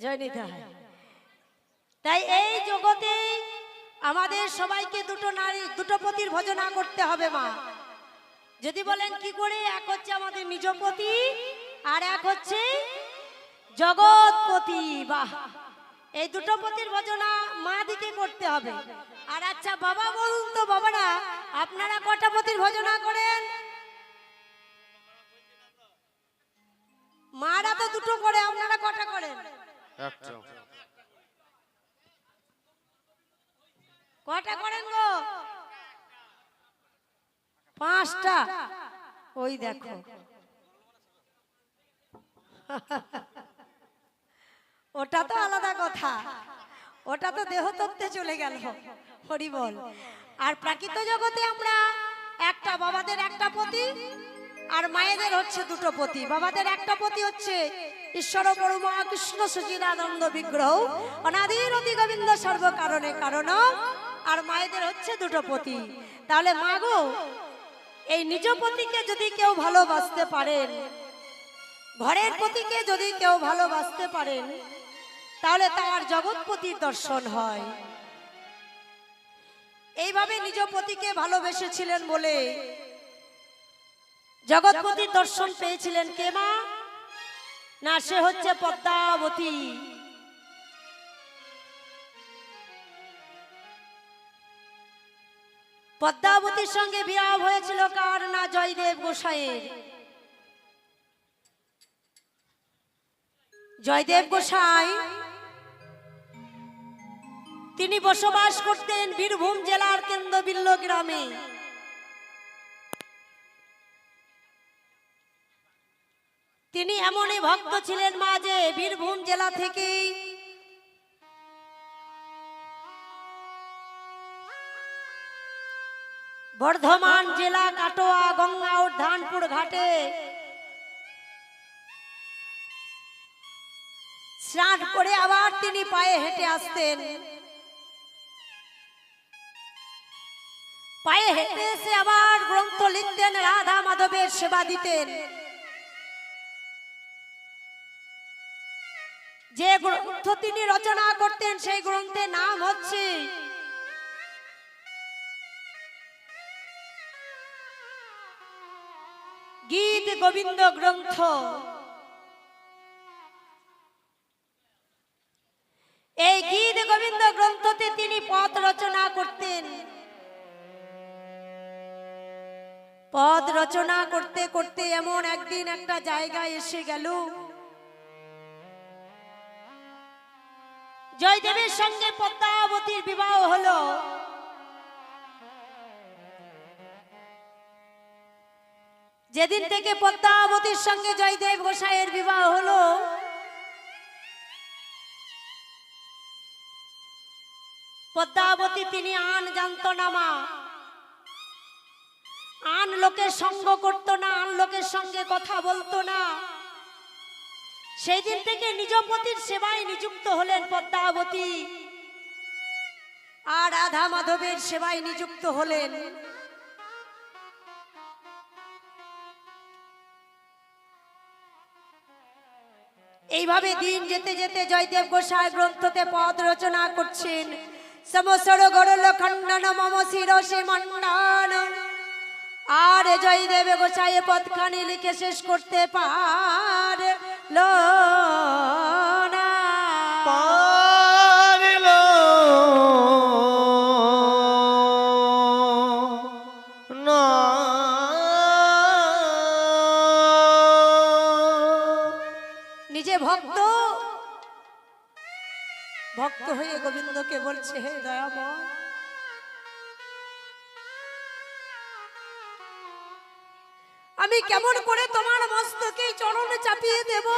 জয় নিতে হয়। তাই এই জগতে আমাদের সবাইকে দুটো নারী দুটো পতির ভজনা করতে হবে মা। যদি বলেন কি করে, এক হচ্ছে আমাদের নিজ পতি আর এক হচ্ছে জগৎপতি। বাহ, এই দুটো পতির ভজনা মা দিকে করতে হবে। আর আচ্ছা বাবা বলুন তো, বাবারা আপনারা কটা পতির ভজনা করেন? মারা তো দুটো করে, আপনারা কটা করেন? একটা। কটা করেন গো? 5টা। ওই দেখো ওটা তো আলাদা কথা, ওটা তো দেহতত্ত্বে চলে গেল। হরি বল। আর প্রাকৃত জগতে আমরা একটা, বাবাদের একটা পতি আর মায়েদের হচ্ছে দুটো পতি। বাবাদের একটা পতি হচ্ছে ঈশ্বর পরমা কৃষ্ণ সচিদানন্দ বিগ্রহ অনাদির অতি গোবিন্দ সর্ব কারণে কারণ। আর মায়েদের হচ্ছে দুটো পতি। তাহলে মা গো, এই নিজ পতিকে যদি কেউ ভালোবাসতে পারেন, ঘরের পতিকে যদি কেউ ভালোবাসতে পারেন, তাহলে তার জগৎপতির দর্শন হয়। এইভাবে নিজ পতিকে ভালোবেসেছিলেন বলে জগৎপতির দর্শন পেয়েছিলেন কে মা? না, সে হচ্ছে পদ্মাবতী। পদ্মাবতীর সঙ্গে বিবাহ হয়েছিল কার? না, জয়দেব গোসাইয়ের। জয়দেব গোসাই তিনি বসবাস করতেন বীরভূম জেলার কেন্দ্রবিল্ল গ্রামে। তিনি এমনই ভক্ত ছিলেন মা যে বীরভূম জেলা থেকে বর্ধমান জেলা কাটোয়া গঙ্গা ও ধানপুর ঘাটে স্নান করে আবার তিনি পায়ে হেঁটে আসতেন। পায়ে হেঁটে এসে আবার গ্রন্থ লিখতেন, রাধা মাধবের সেবা দিতেন। যে গ্রন্থ তিনি রচনা করতেন সেই গ্রন্থের নাম হচ্ছে গীত গোবিন্দ গ্রন্থ। এই গীত গোবিন্দ গ্রন্থতে তিনি পদ রচনা করতেন। পদ রচনা করতে করতে এমন একদিন একটা জায়গায় এসে গেল, জয়দেবের সঙ্গে পদ্মাবতীর বিবাহ হলো। যেদিন থেকে পদ্মাবতীর সঙ্গে জয়দেব গোসাইয়ের বিবাহ হলো, পদ্মাবতী তিনি আন জানত না মা, আন লোকের সঙ্গ করত না, আন লোকের সঙ্গে কথা বলতো না। সেই দিন থেকে নিজ পতির সেবায় নিযুক্ত হলেন পদ্মাবতী, আর রাধা মাধবের সেবায় নিযুক্ত হলেন। এইভাবে দিন যেতে যেতে জয়দেব গোসাই গ্রন্থতে পদ রচনা করছেন। সমসর গরল খণ্ডন মম শিরসে মণ্ডন। আর জয়দেব গোসাই পদখানি লিখে শেষ করতে পারল না। নিজে ভক্ত ভক্ত হয়ে গোবিন্দকে বলছে, হে দয়াময়, আমি কেমন করে তোমার মস্তকে চরণে চাপিয়ে দেব?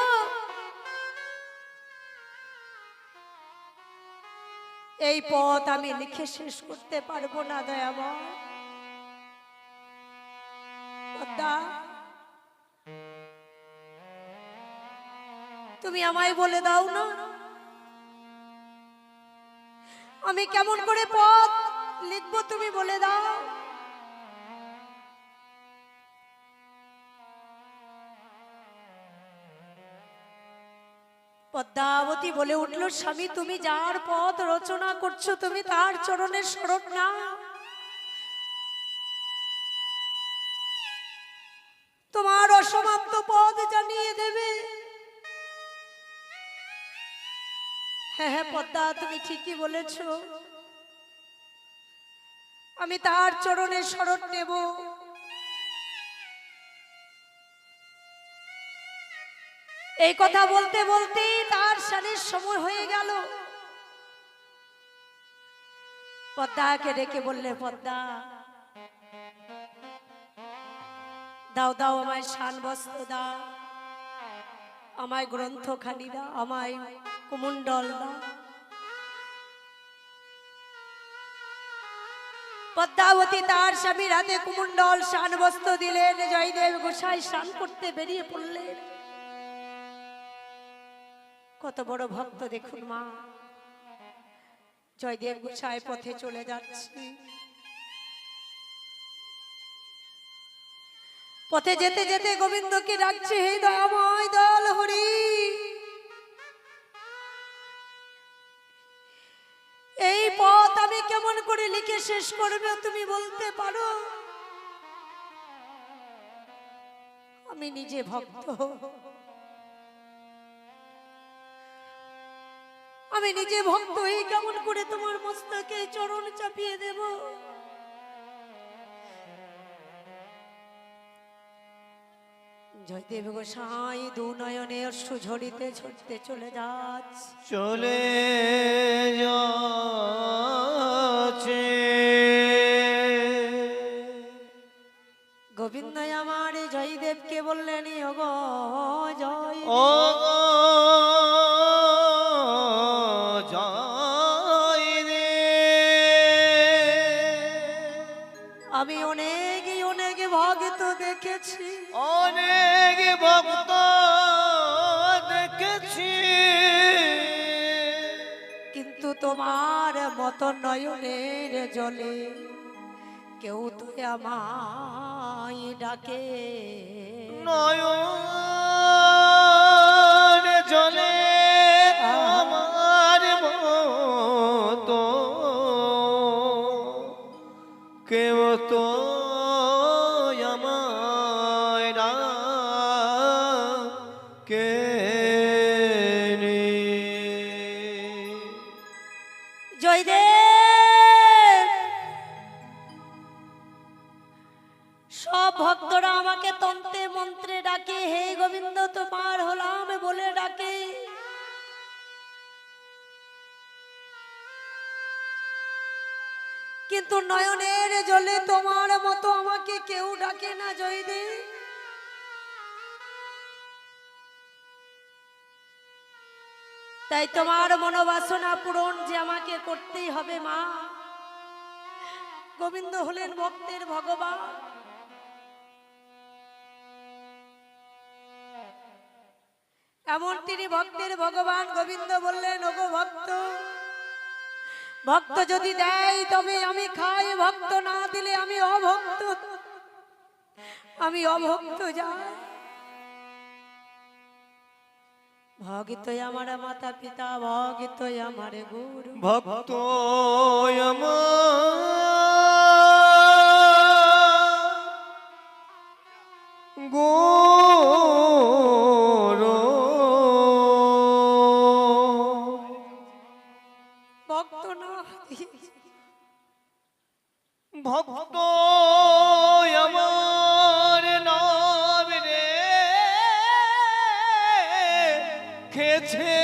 এই পথ আমি লিখে শেষ করতে পারবো না দয়াময়। পদ্মা, তুমি আমায় বলে দাও না, আমি কেমন করে পথ লিখবো, তুমি বলে দাও। পদ্মাবতী বলে উঠল, স্বামী তুমি যার পথ রচনা করছো তুমি তার চরণের শরণ না। তোমার অসমাপ্ত পথ জানিয়ে দেবে। হ্যাঁ হ্যাঁ পদ্মা, তুমি ঠিকই বলেছ, আমি তার চরণের শরণ নেব। এই কথা বলতে বলতে তার স্নানের সময় হয়ে গেল। পদ্মাকে ডেকে বললে, পদ্মা দাও দাও আমায় শান বস্ত্র দাও, আমায় গ্রন্থখানি দাও, আমায় কুমণ্ডল দাও। পদ্মাবতী তার স্বামীর হাতে কুমণ্ডল শান বস্ত্র দিলেন। জয়দেব গোসাই স্নান করতে বেরিয়ে পড়লেন। কত বড় ভক্ত দেখুন মা, জয়দেব গোসাই পথে চলে যাচ্ছে। পথে যেতে যেতে গোবিন্দকে ডাকছে, হে দয়াময় দয়াল হরি, এই পথ আমি কেমন করে লিখে শেষ করবে তুমি বলতে পারো? আমি নিজে ভক্ত, আমি নিজে ভক্ত, এই কেমন করে তোমার মস্তকে চরণ চাপিয়ে দেব? জয়দেব গোসাই দু নয়নে অশ্রু ঝরিতে ঝরতে চলে চলে যাচ্ছে। গোবিন্দ আমার জয়দেবকে বললেন, ওগো জয়, ও জয় রে, আমি অনেক অনেক ভক্ত দেখেছি, অনেক ভক্ত দেখেছি, কিন্তু তোমার মত নয়নের জলে কেউ তো আমায় ডাকে। নয়ন জলে আমার মতো কেউ তো আমায় ডাকে নে। জয়দেব, সব ভক্তরা আমাকে তন্ত্রে মন্ত্রে ডাকে, হে গোবিন্দ তোমার হলাম বলে ডাকে। কিন্তু নয়নের জলে তোমার মতো আমাকে কেউ ডাকে না জয়দেব। তাই তোমার মনোবাসনা পূরণ যে আমাকে করতেই হবে মা। গোবিন্দ হলেন ভক্তের ভগবান। এমন তিনি ভক্তের ভগবান। গোবিন্দ বললেন, ওগো ভক্ত, ভক্ত যদি দেয় তবে আমি খাই, ভক্ত না দিলে আমি অভক্ত, আমি অভক্ত যাই। ভক্ত আমার মাতা পিতা, ভক্ত আমার গুরু, ভক্ত আমার গুরু, ভক্ত না ভক্ত আমার নাম রে খেছে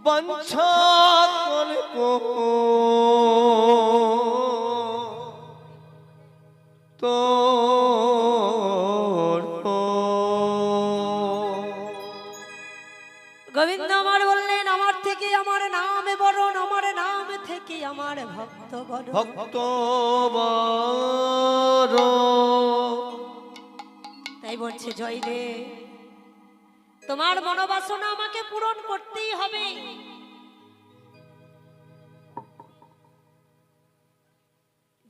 বাঞ্ছা কল্প তোর। গোবিন্দ আমার বললেন, আমার থেকে আমার নাম বরণ, আমার নাম থেকে আমার ভক্ত বরণ। ভক্ত বড়, তাই বলছে জয়দেব, তোমার মনোবাসনা আমাকে পূরণ করতেই হবে।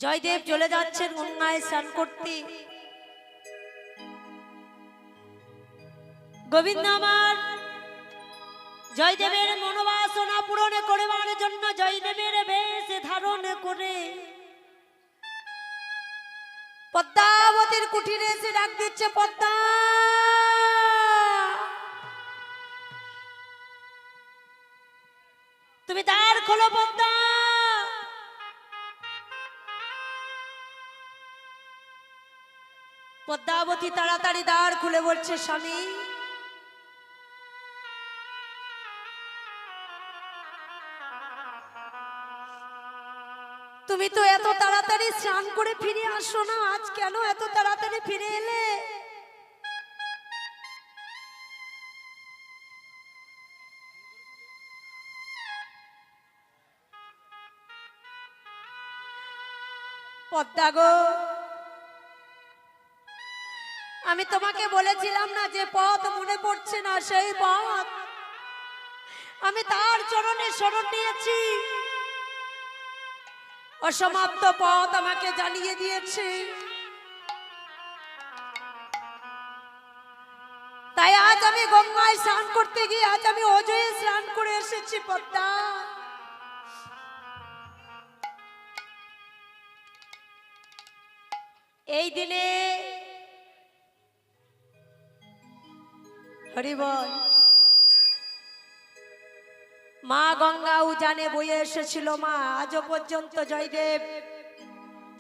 জয়দেব চলে যাচ্ছেন গঙ্গায় স্নান করতে। গোবিন্দ আমার জয়দেবের মনোবাসনা পূরণ করবার জন্য জয়দেবের বেশ ধারণ করে পদ্মাবতীর কুটিরে এসে ডাক দিচ্ছে, পদ্মা তুমি দ্বার খোলো, পদ্মা। পদ্মাবতী তাড়াতাড়ি দ্বার খুলে বলছে, স্বামী তুমি তো এত তাড়াতাড়ি স্নান করে ফিরে আসো না, আজ কেন এত তাড়াতাড়ি ফিরে এলে? পদ্মা গো, আমি তোমাকে বলেছিলাম না যে পথ মনে পড়ছে না, সেই পথ আমি তার চরণে শরণ নিয়েছি। অসমাপ্ত পথ আমাকে জানিয়ে দিয়েছে, তাই আজ আমি গঙ্গায় স্নান করতে গিয়ে আজ আমি অজয়ে স্নান করে এসেছি। পদ্মা এই দিনে হরি বল, মা গঙ্গা উজানে বয়ে এসেছিল। মা আজও পর্যন্ত জয়দেব,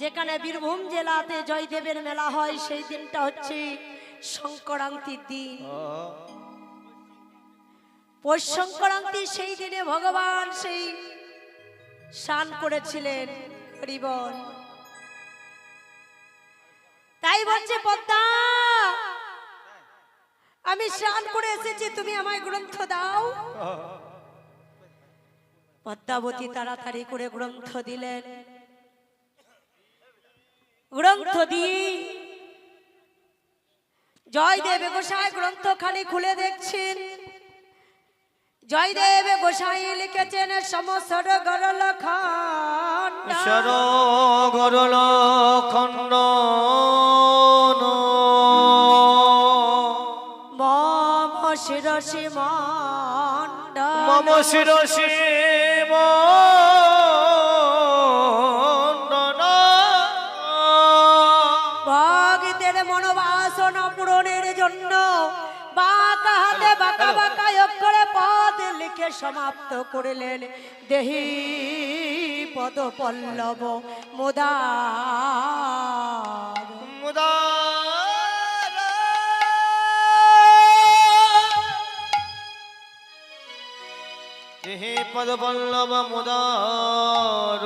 যেখানে বীরভূম জেলাতে জয়দেবের মেলা হয়, সেই দিনটা হচ্ছে সংক্রান্তির দিন। পৌষ সংক্রান্তি, সেই দিনে ভগবান সেই স্নান করেছিলেন। হরি বল, তাই বলছে পদ্মা আমি স্নান করে এসেছি, তুমি আমায় গ্রন্থ দাও। পদ্মাবতী তাড়াতাড়ি করে গ্রন্থ দিলেন। গ্রন্থ দিয়ে জয়দেব গোসাই গ্রন্থখানি খুলে দেখছেন। জয়দেব গোসাই লিখেছেন সমসর গরল খণ্ড, সর গরল খণ্ড মম শিরসি মণ্ডল, মম শিরসি ভক্তের মনোবাসনা পূরণের জন্য বাঁকা হাতে বাঁকা বাঁকা অক্ষরে পদ লিখে সমাপ্ত করলেন। দেহি পদ পল্লব মুদার মুদার দেহে পদ পল্লব মুদার।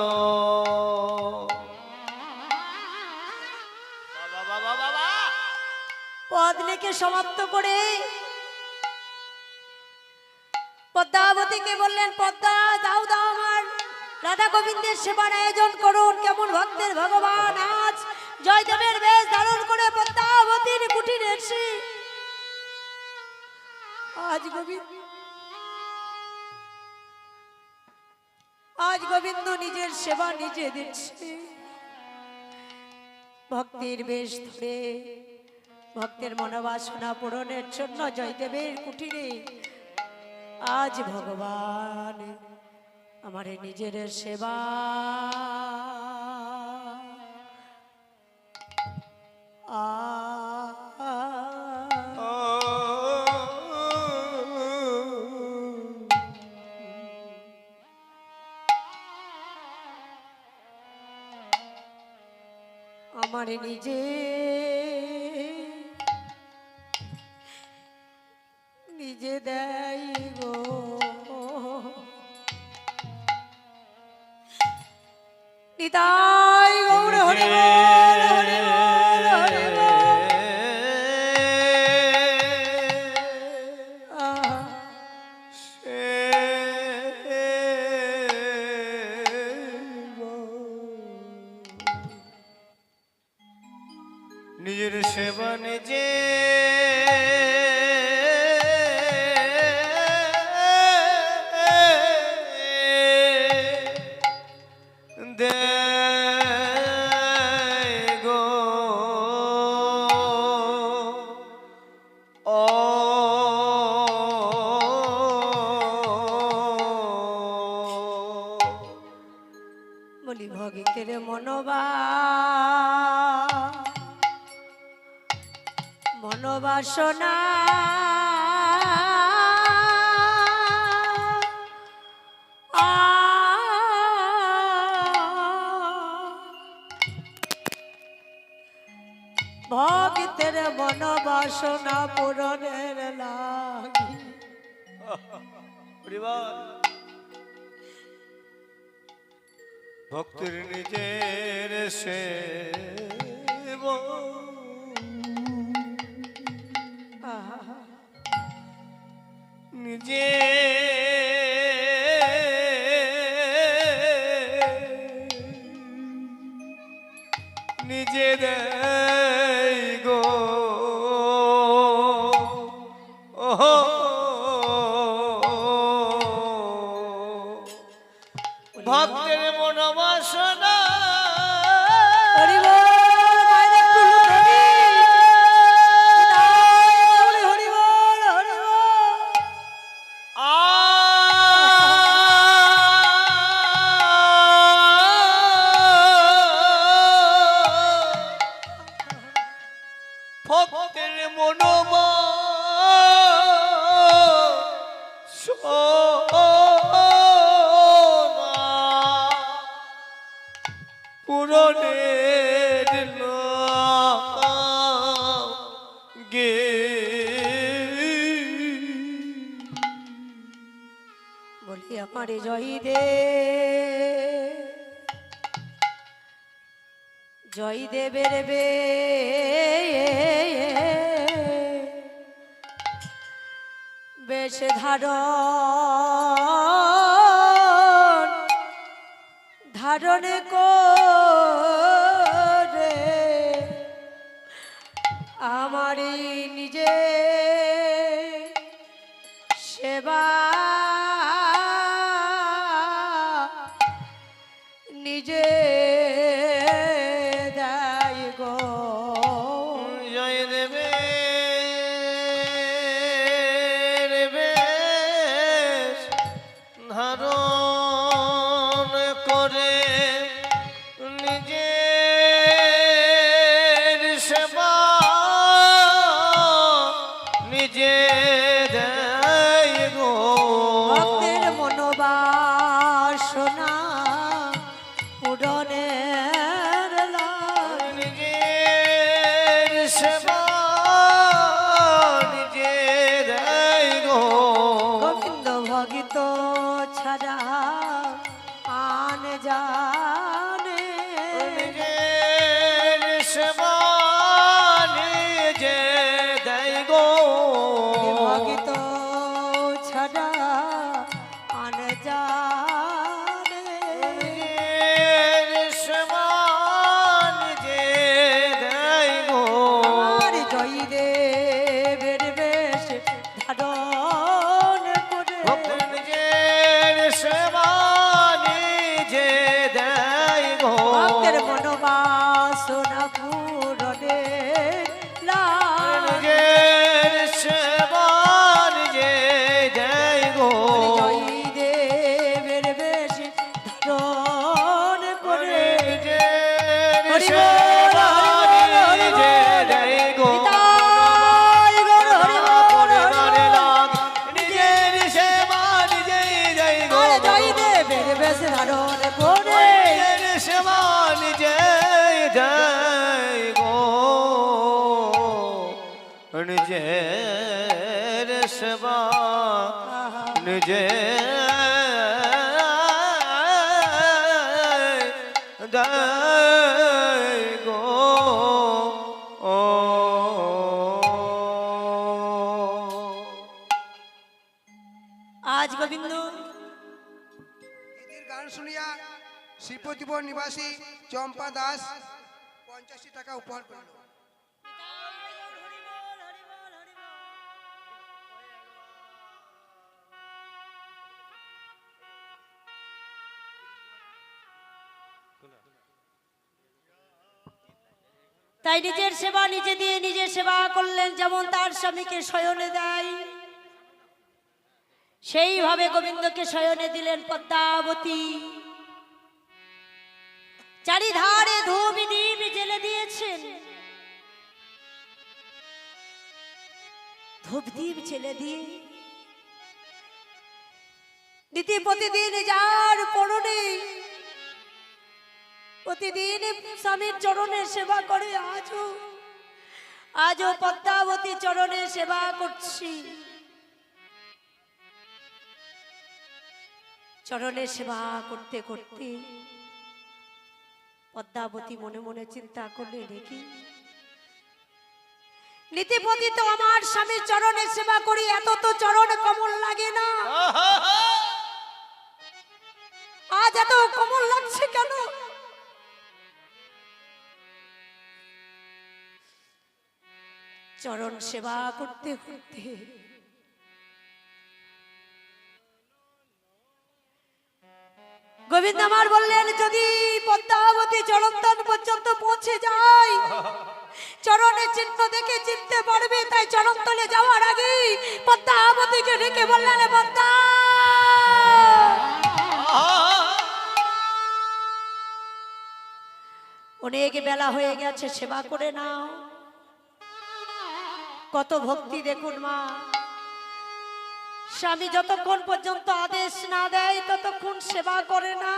পদ লিখে সমাপ্ত করে পদ্মাবতীকে বললেন, পদ্মা দাও দাও আমার রাধা গোবিন্দের সেবার আয়োজন করুন। কেমন ভক্তের ভগবান আজ জয়দেবের বেশ ধারণ করে পদ্মাবতীর কুটিরে এসে আজ গোবিন্দ নিজের সেবা নিজে দিচ্ছে। ভক্তির বেশ ধরে ভক্তের মনোবাসনা পূরণের জন্য জয়দেবের কুটিরে আজ ভগবান আমার নিজের সেবা আমার নিজে নিজে দেয় গো। নিতাই গৌর হরি বল, হরি বল, হরি বল। নিজের সেবা নিজে দে ভগিতের মনোবাসনা ভগিতের মনোবাসনা পূরণের লাগি ভক্তির নিজের সেব নিজে নিজে দেয় গো ওহো ভক্তের মনোবাসনা ভক্তের পূরণের গে বলি আমারে জয় দেবের বেশ ধারণ করে আমারই নিজে সেবা নিজে দেয় গো জয় দেবে ধারণ করে নিজের সেবা নিজে দেয় গো ভক্তের মনোবাসনা পূরণের লাগি নিজের সেবা নিজে দেয় গো গোবিন্দ ভগিত ছাড়া আন জানে নিজের সেবা নিজে দেয় গো ভগিত ছাড়া আন জানে নিজের সেবা নিজে দেয় গো আমার জয় দেবের বেশ ধারণ করে ভক্ত নিজের সেবা নিজে দেয় গো ভক্তের মনোবাসনা পূরণের লাগি নিজের সেবা নিজে দেয় গো জয় দেবের বেশ ধারণ করে নিজের সেবা নিজে দেয় গো নিতাই গৌর হরি বল, হরি পরিবারে বল। লাগ নিজের সেবা নিজে দেয় গো আরে জয় দেবের বেশ ধারণ করে নিজের সেবা নিজে দেয় গো নিজের সেবা নিজে দেয় গো আজ গোবিন্দ এদের গান শুনিয়া শ্রীপতিপুর নিবাসী চম্পা দাস 85 টাকা উপহার করল। তাই নিজের সেবা নিজে দিয়ে নিজে সেবা করলেন, যেমন তার স্বামীকে শয়নে দেয় সেইভাবে গোবিন্দকে শয়নে দিলেন পদ্মাবতী। চারিধারে ধূপ দীপ জ্বেলে দিয়েছেন, ধূপ দীপ জ্বেলে দিয়ে নীতি প্রতিদিন যার পরনে প্রতিদিন স্বামীর চরণে সেবা করে, আজও পদ্মাবতী চরণে সেবা করছি। চরণে সেবা করতে করতে পদ্মাবতী মনে মনে চিন্তা করলে, দেখি নীতিপতি তো আমার স্বামীর চরণে সেবা করি, এত তো চরণ কমল লাগে না, আজ এত কমল লাগছে কেন? চরণ সেবা করতে করতে গোবিন্দ আমার বললেন, যদি পদ্মাবতী চরণতল পর্যন্ত পৌঁছে যায়, চরণের চিহ্ন দেখে চিনতে পারবে, তাই চরণতলে যাওয়ার আগে পদ্মাবতীকে ডেকে বললেন, পদ্মা অনেক বেলা হয়ে গেছে, সেবা করে নাও। কত ভক্তি দেখুন মা, স্বামী যতক্ষণ পর্যন্ত আদেশ না দেয় ততক্ষণ সেবা করে না।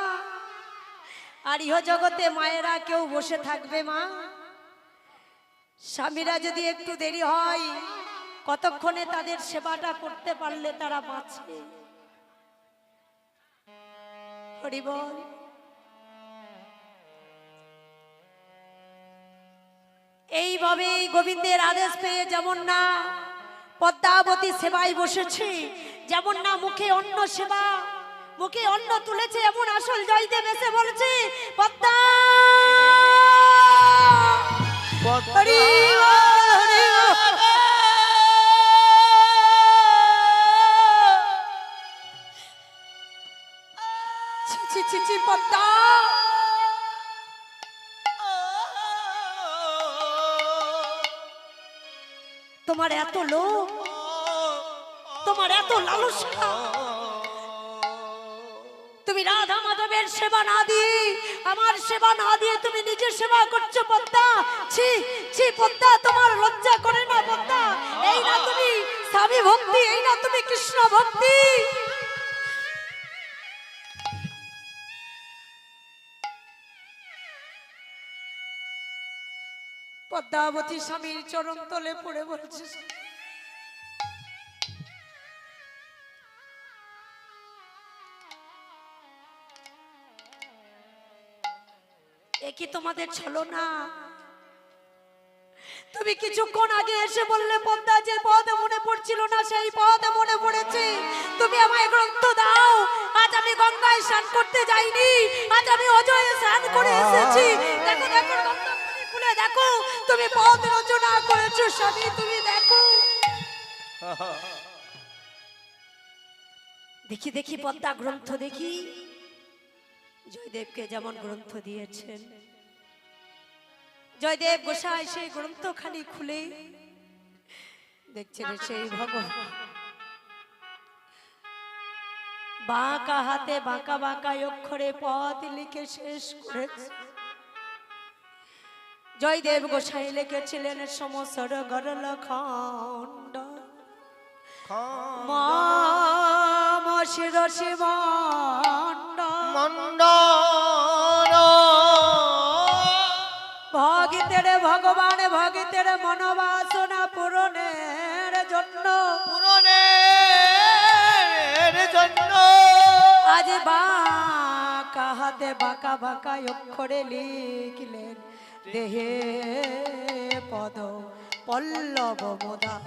আর ইহ জগতে মায়েরা কেউ বসে থাকবে মা? স্বামীরা যদি একটু দেরি হয়, কতক্ষণে তাদের সেবাটা করতে পারলে তারা বাঁচে। হরি বল। এইভাবে গোবিন্দের আদেশ পেয়ে যেমন না পদ্মাবতী সেবায় বসেছে, যেমন না মুখে অন্ন সেবা, মুখে অন্ন তুলেছে, এমন আসল জয়দেব এসে বলছে, পদ্মা হরি বল, হরি বল। ছি ছি ছি ছি, পদ্মা তোমার এত লোভ, তোমার এত লালসা, তুমি রাধা মাধবের সেবা না দিয়ে, আমার সেবা না দিয়ে তুমি নিজের সেবা করছো পদ্মা। ছি ছি পদ্মা, তোমার লজ্জা করে না পদ্মা? এই না তুমি স্বামী ভক্তি, এই না তুমি কৃষ্ণ ভক্তি? পদ্মাবতী স্বামীর চরণ তলে পড়ে বলছে, এ কি তোমাদের ছলনা? তুমি কিছুক্ষণ আগে এসে বললে পদ্মা, যে পদ মনে পড়ছিল না সেই পদ মনে পড়েছে, তুমি আমায় গ্রন্থ দাও। আজ আমি গঙ্গায় স্নান করতে যাইনি, আজ আমি অজয়ে স্নান করে এসেছি। দেখো দেখো গঙ্গা খুলে দেখো, তুমি পদ রচনা করেছো স্বামী, তুমি দেখো। দেখি দেখি পদ্মা গ্রন্থ দেখি, জয়দেবকে যেমন গ্রন্থ দিয়েছেন, জয়দেব গোসাই সেই গ্রন্থ খালি খুলে দেখছেন সেই ভগবান বাঁকা হাতে বাঁকা বাঁকা অক্ষরে পদ লিখে শেষ করেছে। জয়দেব গোসাই লিখেছিলেন, সমসর গরল খণ্ড মাম শির শিবণ্ড ভগিতের ভগবান ভগিতের মনোবাসনা পূরণের জন্য, আজ বাঁকা হাতে বাঁকা বাঁকা অক্ষরে লিখলেন, দেহে পদ পল্লব মোদার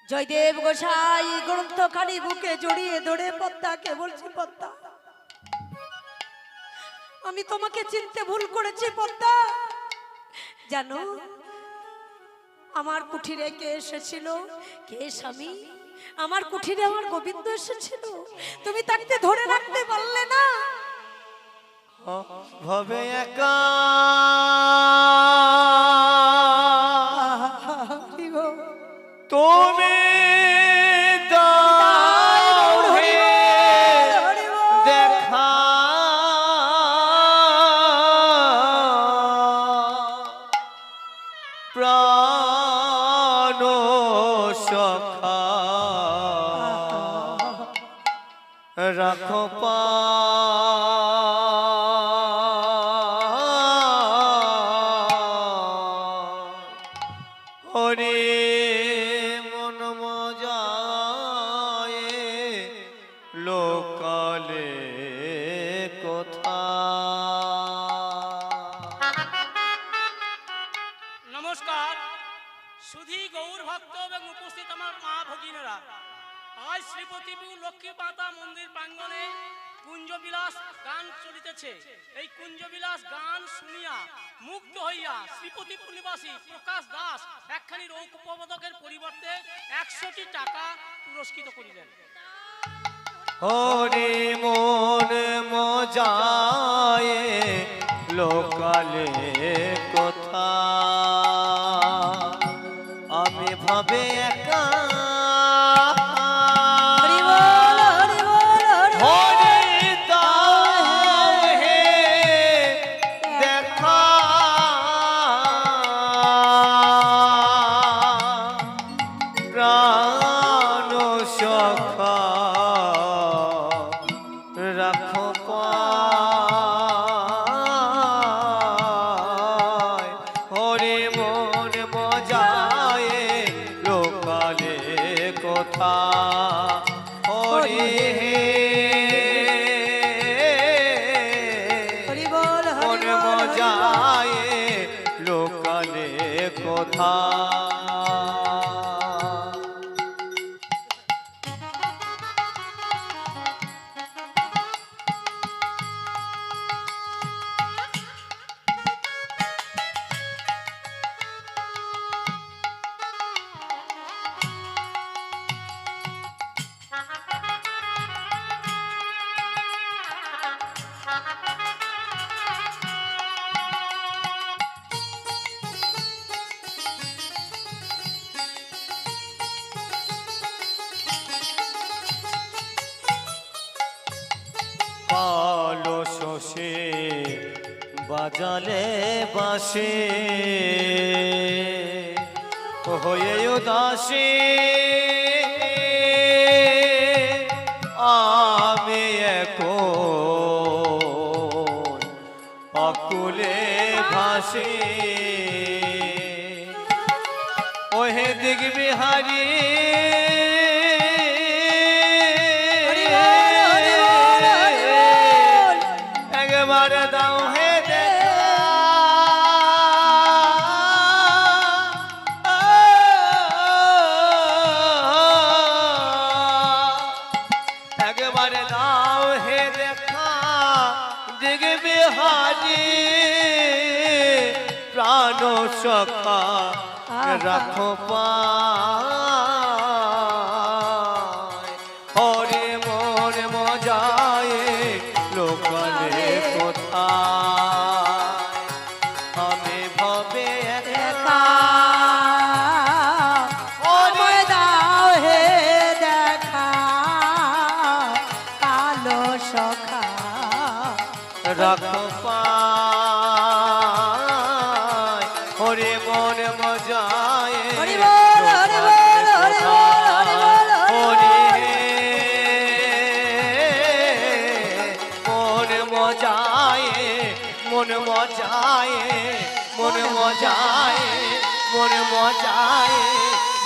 জয়দেব গোসাই গ্রন্থখানি বুকে জড়িয়ে ধরে পদ্মাকে বলছি, পদ্মা আমি তোমাকে চিনতে ভুল করেছি পদ্মা। জানো আমার কুঠিরে কে এসেছিল? কে স্বামী? আমার কুঠিরে আমার গোবিন্দ এসেছিল, তুমি তাকে ধরে রাখতে পারলে না। ভবে একা তুমি দাও হে দেখা প্রাণ সখা রাখো হরে মন মজায়ে লোকালে কোথা। নমস্কার সুধী গৌর ভক্ত এবং উপস্থিত আমার মা ভগিনীরা, আজ শ্রীপতিপুর লক্ষ্মী মাতা মন্দির প্রাঙ্গণে কুঞ্জবিলাস গান চলিতেছে। এই কুঞ্জবিলাস গান শুনিয়া মুগ্ধ হইয়া শ্রীপতিপুর নিবাসী প্রকাশ দাস একখানি রৌপ্য পদকের পরিবর্তে 100টি টাকা পুরস্কৃত করিলেন। হরে মন মজায়ে লোকালে কোথা আমি ভাবে একা হরে দাও হে দেখা প্রাণ সখা রাখো পায় হরে মন মজায়ে লোকালে কোথা হরে মন মজায়ে লোকালে কোথা। পালো শোষে বাজালে বাসে হয়ে উদাসী আমি এখন অকুলে ভাসি ওহে দিগ বিহারী একবার দাও হে একবার দাও হে দেখা দিগ বিহারী প্রাণ সখা রাখো পায় হরে মন মজায়ে লোকালে কোথা আমি ভবে একা আমায় দাও হে দেখা কালো সখা রাখো পায় হরে মন মজায়ে হরি বল, হরি বল, হরি বল, হরি বল, হরি মন মজায়ে মন মজায়ে মন মজায়ে মন মজায়ে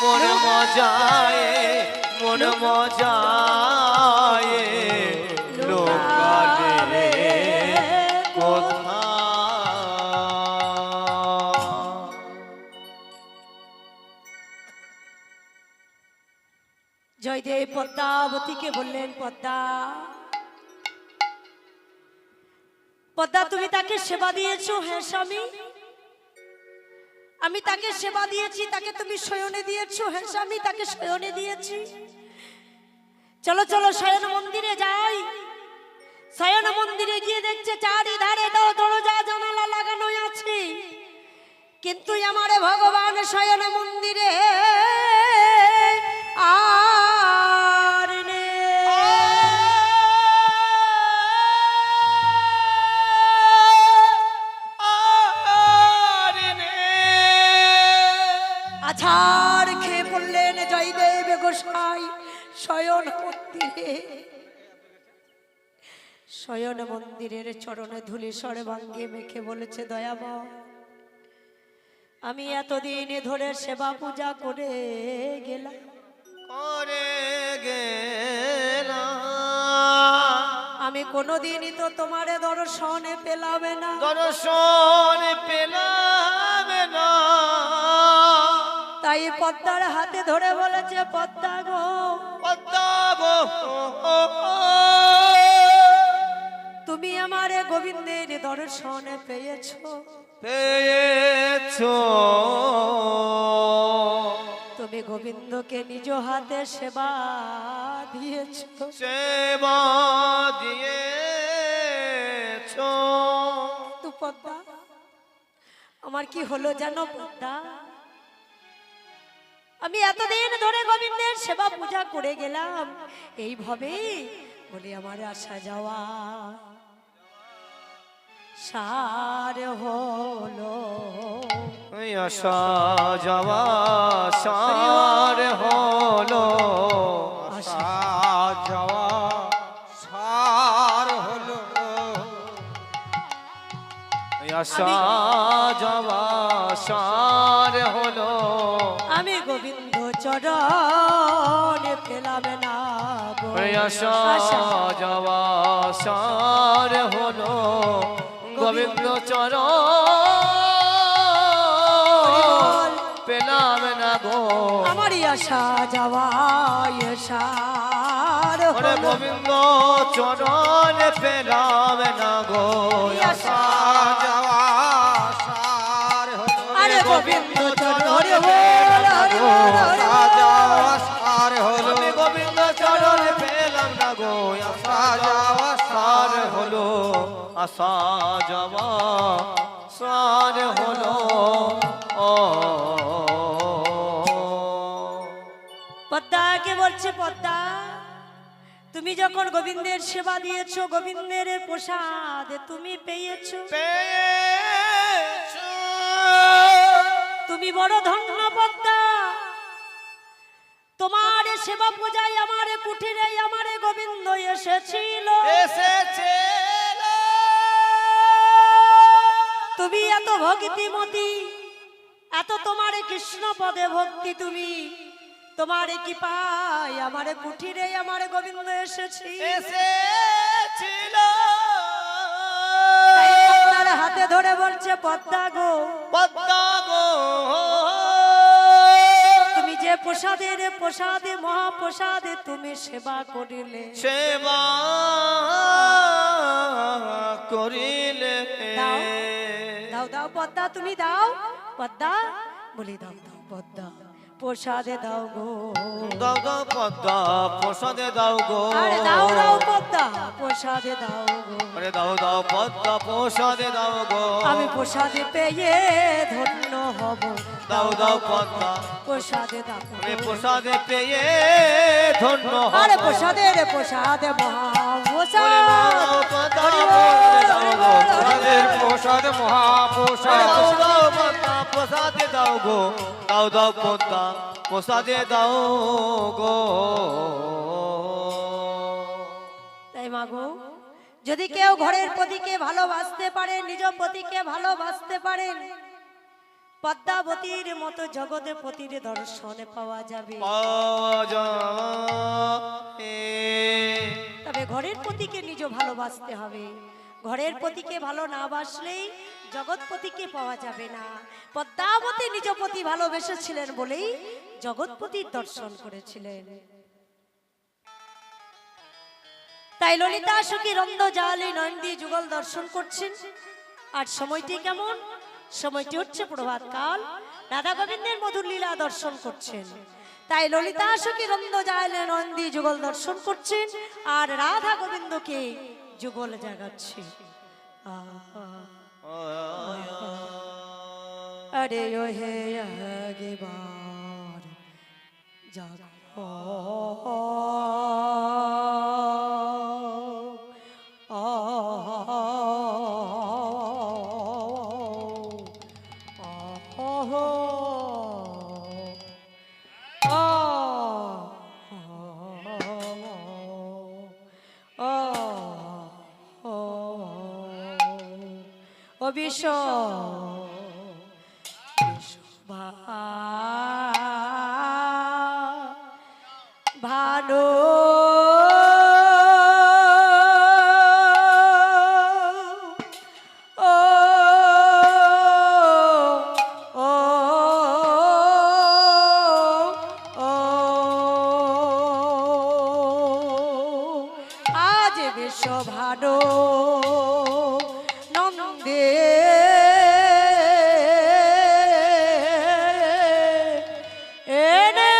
মন মজায়ে মন মজায়ে লোকালে কোথা। জয়দেব পদ্মাবতীকে বললেন, পদ্মা পদ্মা তুমি তাকে সেবা দিয়েছো। হ্যাঁ স্বামী, আমি তাকে সেবা দিয়েছি, তাকে তুমি শয়নে দিয়েছো। হ্যাঁ স্বামী, তাকে শয়নে দিয়েছি। চলো চলো শয়ন মন্দিরে যাই, শয়ন মন্দিরে গিয়ে দেখছে চারিধারে তো দরজা জানালা লাগানো আছে, কিন্তু আমার ভগবান শয়ন মন্দিরে আর আছাড় খেয়ে পড়লেন জয়দেব গোসাই শয়ন মন্দিরে। শয়ন মন্দিরের চরণে ধুলি সর্বাঙ্গে মেখে বলেছে, দয়াময়, আমি এতদিন ধরে সেবা পূজা করে গেলাম, করে গেলাম, আমি কোনোদিনই তো তোমার দর্শনে পেলাম না, দর্শন পেলাম না। তাই পদ্মার হাতে ধরে বলেছে, পদ্মা গো, পদ্মা গো, তুমি আমার গোবিন্দের দর্শনে পেয়েছো, পেয়েছো, তুমি গোবিন্দকে নিজ হাতে সেবা দিয়েছো, সেবা দিয়েছো। তু পদ্মা, আমার কি হলো জানো পদ্মা? আমি এতদিন ধরে গোবিন্দের সেবা পূজা করে গেলাম, এইভাবে বলে আমার আসা যাওয়া সার হলো, ওই আসা যাওয়া সার হলো, আসা যাওয়া সার হলো, ওই আসা যাওয়া সার হলো। আমি গোবিন্দ চরণ পেলাম না গো, ওই আসা যাওয়া সার হলো, গোবিন্দ চরণ পেলাম না গো। আমারই আসা যাওয়া সার ওরে হলো, গোবিন্দ চরণ পেলাম না গো। আসা যাওয়া সার হলো, আরে গোবিন্দ চরণ আসা যাওয়া সার হলো, আমি গোবিন্দ চরণ পেলাম না গো। আসা যাওয়া সার হলো, আসা যাওয়া সার হলো। ও পদ্মাকে বলছে, পদ্মা, তুমি যখন গোবিন্দের সেবা দিয়েছো, গোবিন্দের প্রসাদ তুমি পেয়েছো, পেয়েছো, তুমি বড় ধন্য পদ্মা। তোমার সেবা পূজায় আমার কুঠিরে আমার গোবিন্দ এসেছিল, এসেছে তুমি এত ভক্তিমতী, এত তোমার কৃষ্ণ পদে ভক্তি, তুমি তোমার কি পাই আমার কুঠিরে আমার গোবিন্দ এসেছি, এসেছিল। তাই পদ্মার হাতে ধরে বলছে, পদ্মা গো, পদ্মা গো, তুমি যে প্রসাদে মহাপ্রসাদে তুমি সেবা করিলে, সেবা করিলে, দাও দাও দাও পদ্মা, তুমি দাও পদ্মা, বলি দাও দাও পদ্মা, প্রসাদে দাও গো, দাও দাও পদ্মা, প্রসাদে দাও গো। আরে দাও দাও পদ্মা, প্রসাদে দাও গো, আরে দাও দাও পদ্মা, প্রসাদে দাও গো। আমি প্রসাদে পেয়ে ধন্য হব, দাও দাও পদ্মা, প্রসাদে দাও আমি গো। প্রসাদে পেয়ে ধন্য হব। আরে প্রসাদে মহাপ্রসাদ, প্রসাদ মহাপ্রসাদ, দাও দাও পদ্মা, প্রসাদে দাও গো। দাও দাও পদ্মা, প্রসাদে দাও গো। তাই মাগো, যদি কেউ ঘরের পতিকে ভালোবাসতে পারে, নিজ পতিকে ভালোবাসতে পারেন, পদ্মাবতীর মতো জগতে পতির দর্শনে পাওয়া যাবে। পাওয়া যায়। তবে ঘরের পতিকে নিজ ভালোবাসতে হবে, ঘরের পতিকে ভালো না বাসলেই জগৎপতিকে পাওয়া যাবে না। পদ্মাবতী নিজ পতি ভালোবেসেছিলেন বলেই জগৎপতির দর্শন করেছিলেন। তাই ললিতা সখী রন্দ জালি নন্দী যুগল দর্শন করছেন। আর সময়টি কেমন? সময়টি হচ্ছে প্রভাত কাল, রাধা গোবিন্দের মধুর লীলা দর্শন করছেন। তাই ললিতা সখী রন্দ জালি নন্দী যুগল দর্শন করছেন আর রাধা গোবিন্দকে যুগল জাগাচ্ছি আরে ও হে আগেবার জাগো ও বিশ্ব ভালো আজ বিশ্ব ভালো নন্দে এনে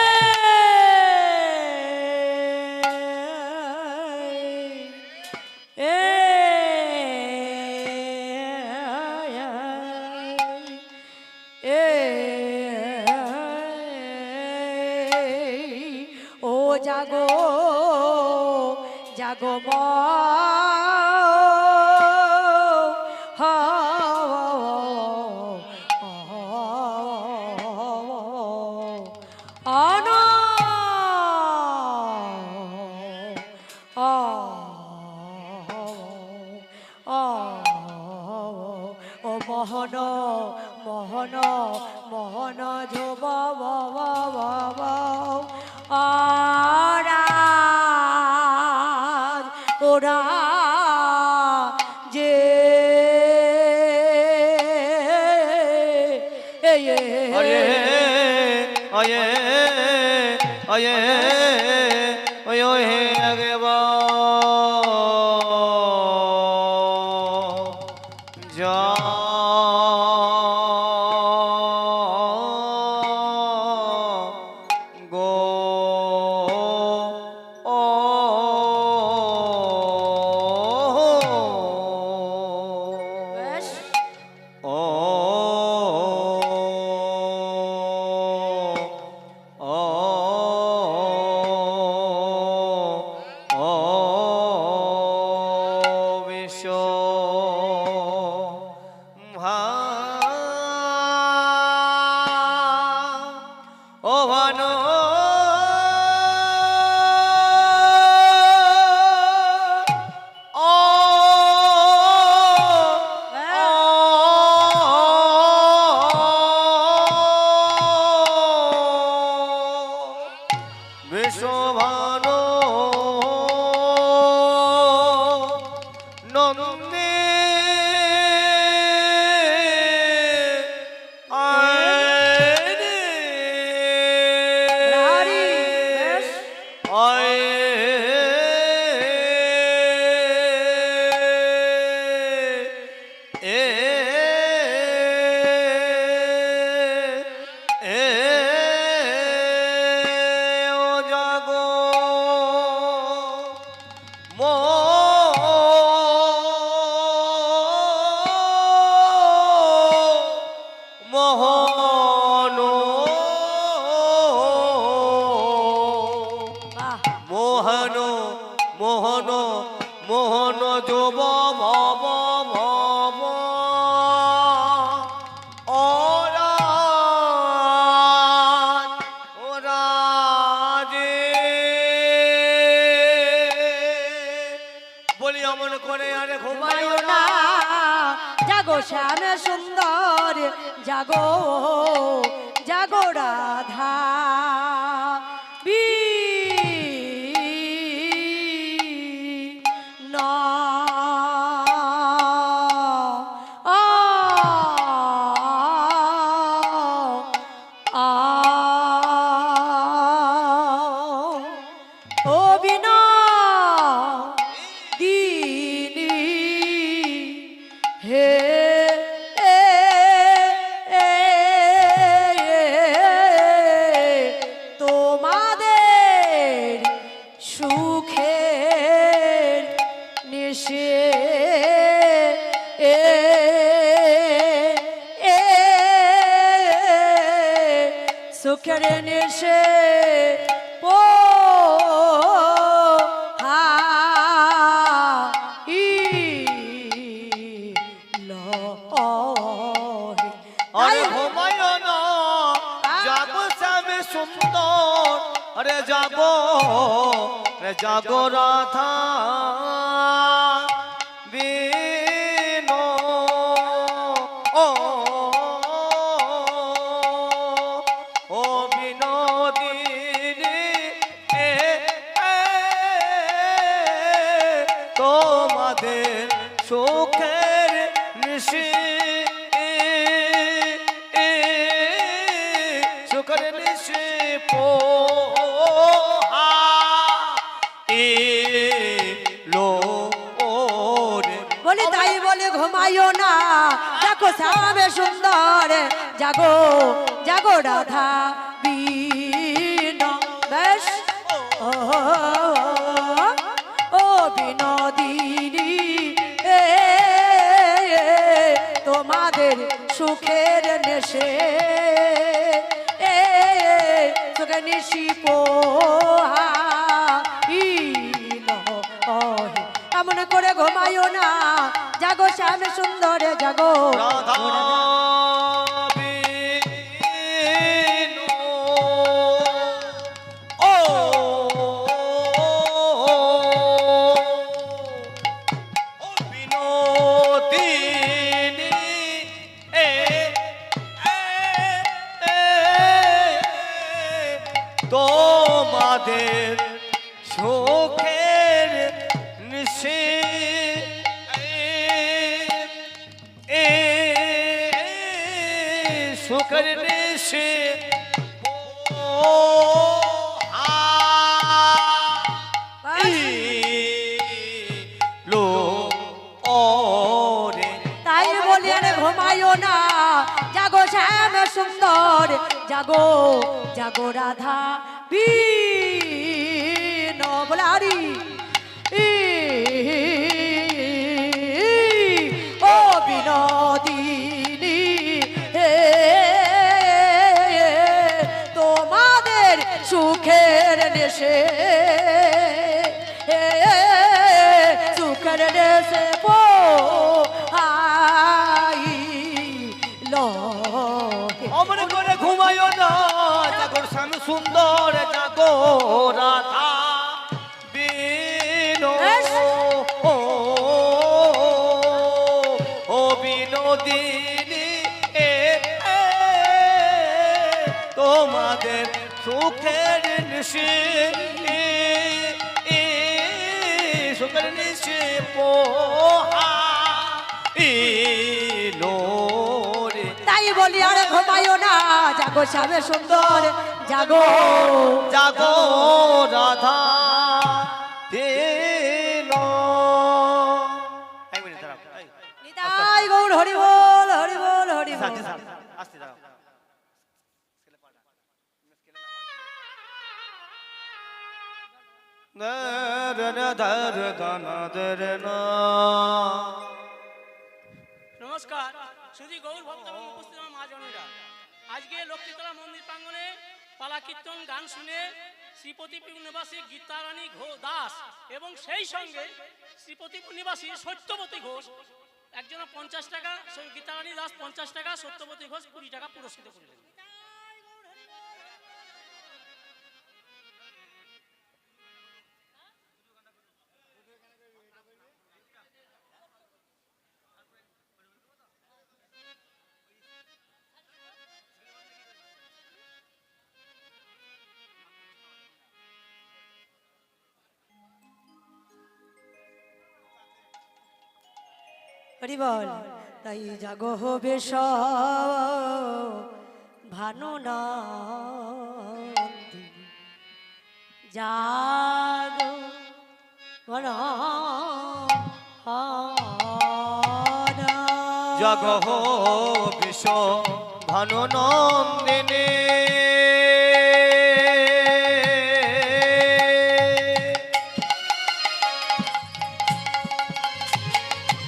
ও জাগো জাগো মা মোহন মোহন মোহন ঝোব ওরা যে আয়ে আয়ে আয়ে ওই ওই হে আগেবা যা গো ও বেশ ও ও ও বিশ্ব ও ভানো বিশ্বভানো নন্দী মোহন মোহন মোহন মোহন যুব ভব ভব ওরা ওরা যে বলি অমন করে আরে ঘুমাইও না জাগো শ্যাম সুন্দর জাগো জাগো রাধা না ও বিনা দিনী হে তোমার নেশে আরে ঘুমায় না জাগো শ্যামে সুন্দর আরে জাগো রে জাগো রাধা বিনো ও বিনোদিনী এ তোমাদের সুখের নিশি সুখের নিশি পোহা এলো রে। বলি তাই বলে ঘুমাইও না দেখো শ্যামে সুন্দর জাগো জাগো রাধা বিন বেশ ও বিনোদিনী এ তোমাদের সুখের নেশে এ সুখের নিশি পোহা এমন করে ঘুমাইও না জাগো শ্যামে সুন্দর জাগো রাধা বিনো ও বিনোদিনী এ তোমাদের সুখের নিশি সুখের নিশি লো রে। তাই বলি আরে ঘুমাইও না জাগো শ্যামে সুন্দর জাগো জাগো রাধা বিন বলারি ও বিনোদিনী হে তোমাদের সুখের নেশে সুখের নেশে অমন করে ঘুমায়ও না জাগর স্বামী সুন্দর জাগো রাধা বিনো ও বিনোদিনী এ তোমাদের সুখের নিশি সুখের নিশি পোহা রে। তাই বলি আরে ঘুমাইও না জাগো শ্যামে সুন্দর জাগো জাগো রাধা দিনো। এক মিনিট দাঁড়াও, এই, নিতাই গৌর হরি বল হরি বল হরি বল আস্তে দাঁড়াও, আস্তে দাঁড়াও। নমস্কার শুধু গৌর ভক্ত এবং উপস্থিত আমার মা জনেরা, আজকে লক্ষ্মীতলা মন্দির প্রাঙ্গণে পালা কীর্তন গান শুনে শ্রীপতিপুর নিবাসী গীতারানী দাস এবং সেই সঙ্গে শ্রীপতিপুর নিবাসী সত্যবতী ঘোষ একজন 50 টাকা, গীতারানী দাস 50 টাকা, সত্যবতী ঘোষ 20 টাকা পুরস্কৃত করলেন। হরি বল তাই জাগো হবে ভানু জাগো জগ বিশ্ব ভানু নন্দিনী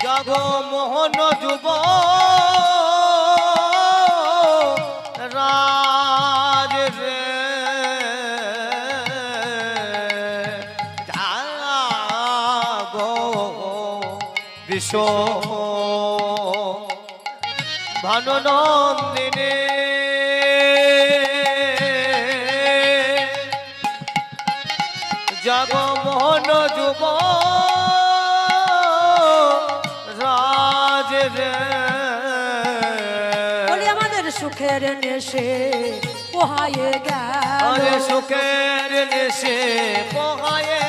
জগ মোহন যুব রাজ রে গো বিশ্ব ভানুনন্দিনী জগমোহন যুব রাজ রে বলি আমাদের সুখের নেশে পোহায়ে গেল, আরে সুখের নেশে পোহায়ে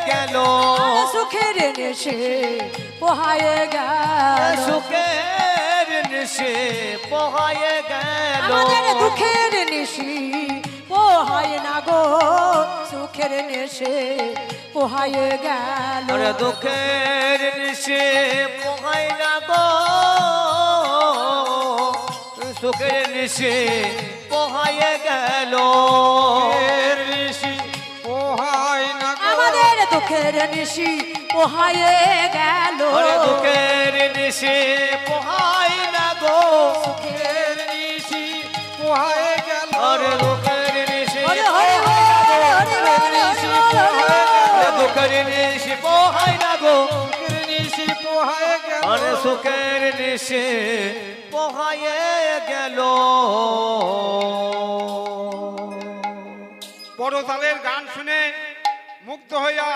গেল, সুখের নেশে পোহায়ে গেল, সুখের নেশে পোহায়ে গেল, আমাদের দুঃখের নিশি পোহায় না গো, সুখের নেশে পোহায়ে গেল, আরে দুঃখের নেশে পোহায় না গো, সুখের নেশে পোহায়ে গেল, পোহাই না গো আমাদের দুঃখের নিশি পোহায়ে গেল, আরে দুঃখের নেশে পোহায় না গো, সুখের নিশি পোহাই গেল আরে দুঃখের নেশে হরে হরে হরে হরে হরে হরে দুঃখের নেশে পোহায় না গো, সুখের নিশি পোহাই গেল আরে সুখের নেশে পোহায়ে গেল। বড় তালের গান শুনে মুগ্ধ হইয়া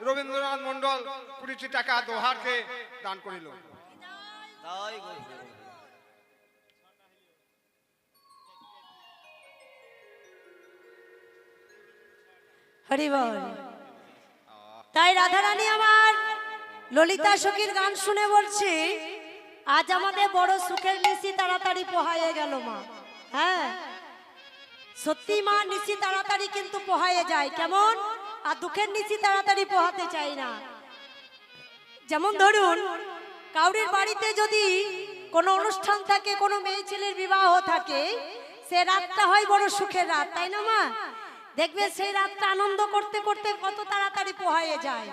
রবীন্দ্রনাথ মন্ডল 20টি টাকা দোহারকে দান করিল। হরি বল। তাই রাধারানী আমার ললিতা সখীর গান শুনে বলছি, আজ আমাদের বড় সুখের নিশি তাড়াতাড়ি পোহায়ে গেল মা। হ্যাঁ সত্যি মা, নিশি তাড়াতাড়ি কিন্তু পোহায়ে যায়, কেমন? আর দুঃখের নিশি তাড়াতাড়ি পোহাতে চাই না। যেমন ধরুন কাউরির বাড়িতে যদি কোনো অনুষ্ঠান থাকে, কোনো মেয়ে ছেলের বিবাহ থাকে, সে রাতটা হয় বড় সুখের রাত, তাই না মা? দেখবে সেই রাতটা আনন্দ করতে করতে কত তাড়াতাড়ি পোহায়ে যায়,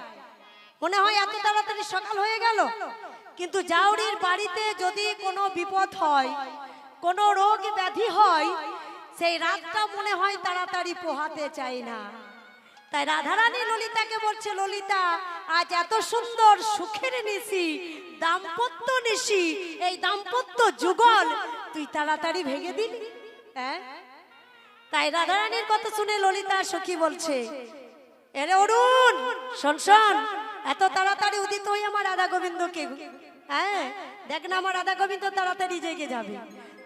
মনে হয় এত তাড়াতাড়ি সকাল হয়ে গেল। কিন্তু জাউরির বাড়িতে যদি কোনো বিপদ হয়, কোনো রোগ ব্যাধি হয়, সেই রাতটা মনে হয় তাড়াতাড়ি পোহাতে চাই না। তাই রাধারানী ললিতাকে বলছে, ললিতা আজ এত সুন্দর সুখের নিশি, দাম্পত্য নিশি, এই দাম্পত্য যুগল তুই তাড়াতাড়ি ভেঙে দিলি। হ্যাঁ তাই রাধারানীর কথা শুনে ললিতা সখী বলছে, এরে অরুণ শোন শোন, এত তাড়াতাড়ি উদিত হই আমার রাধা গোবিন্দকে, হ্যাঁ দেখ না আমার রাধা গোবিন্দ তাড়াতাড়ি জেগে যাবে।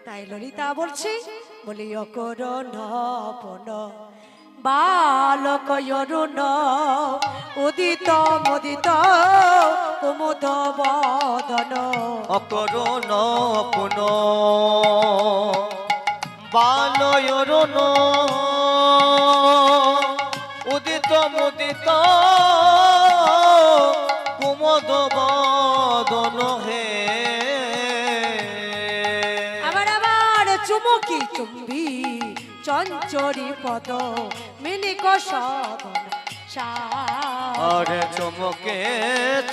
তাই ললিতা বলছে, বলি অকরণ পন বালক অরুণ উদিত মুদিত কুমুদ বদন, অকরণ পুন বালয়রণ উদিত মুদিত কুমদ বদন হে। আবার আবার চুমকি চুম্বি চঞ্চরি পদ মিলিক সদন আরে চমকে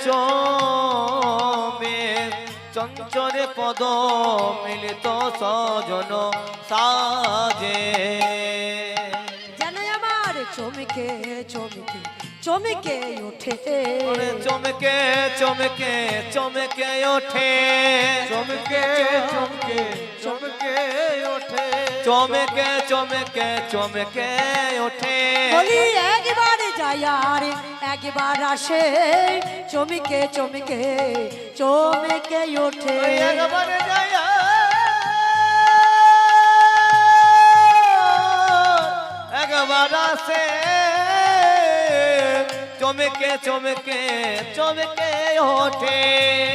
চমে চঞ্চরে পদ মিলিত সজন সাজে। যেন আমার চমকে চমকে চমকে ওঠে, ওরে চমকে চমকে চমকে ওঠে, চমকে চমকে চমকে ওঠে চমকে চমকে চমকে ওঠে। বলি একবার যায় আর একবার আসে, চমকে চমকে চমকে ওঠে। একবারে যায় একবার আসে, চমকে চমকে চমকে ওঠে।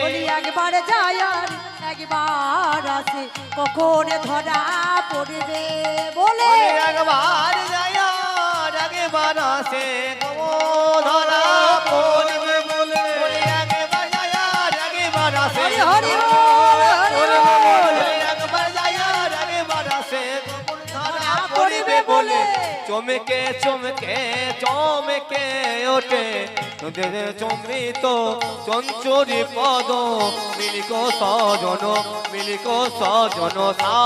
বলি একবার যায় আর একবার আসে, কখন ধরা পড়বে বলে। একবার যায় একবার আসে, ধরা পড়বে বলে। একবার যায় একবার আসে, হরি হরি বল, হরি বল। একবার যায় একবার আসে, ধরা পড়বে বলে। চমকে চমকে চমকে ওঠে চমৃত চঞ্চরি পদ মিলিক সজন মিলিক সজন সা